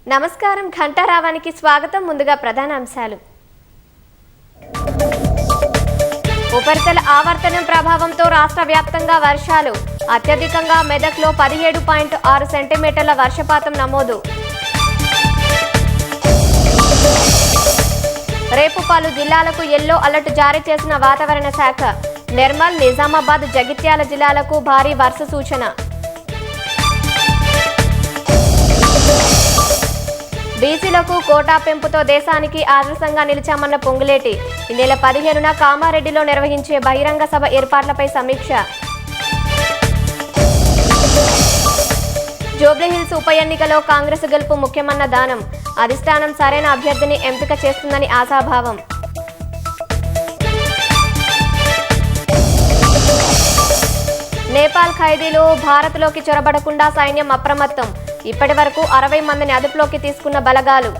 నమస్కారం ఘంటారావానికి స్వాగతం. ముందుగా ప్రధాన అంశాలు. ఉపరితల ఆవర్తనం ప్రభావంతో రాష్ట్ర వ్యాప్తంగా వర్షాలు. అత్యధికంగా మెదక్లో 17.6 సెంటీమీటర్ల వర్షపాతం నమోదు. రేపు పలు జిల్లాలకు ఎల్లో అలర్ట్ జారీ చేసిన వాతావరణ శాఖ. నిర్మల్, నిజామాబాద్, జగిత్యాల జిల్లాలకు భారీ వర్ష సూచన. బీసీలకు కోటా పెంపుతో దేశానికి ఆదర్శంగా నిలిచామన్న పొంగులేటి. ఈ నెల 15న కామారెడ్డిలో నిర్వహించే బహిరంగ సభ ఏర్పాట్లపై సమీక్ష. జూబ్లీహిల్స్ ఉప ఎన్నికలో కాంగ్రెస్ గెలుపు ముఖ్యమన్న దానం. అధిష్టానం సరైన అభ్యర్థిని ఎంపిక చేస్తుందని ఆశాభావం. నేపాల్ ఖైదీలు భారత్లోకి చొరబడకుండా సైన్యం అప్రమత్తం. ఇప్పటి వరకు 60 మందిని అదుపులోకి తీసుకున్న బలగాలు.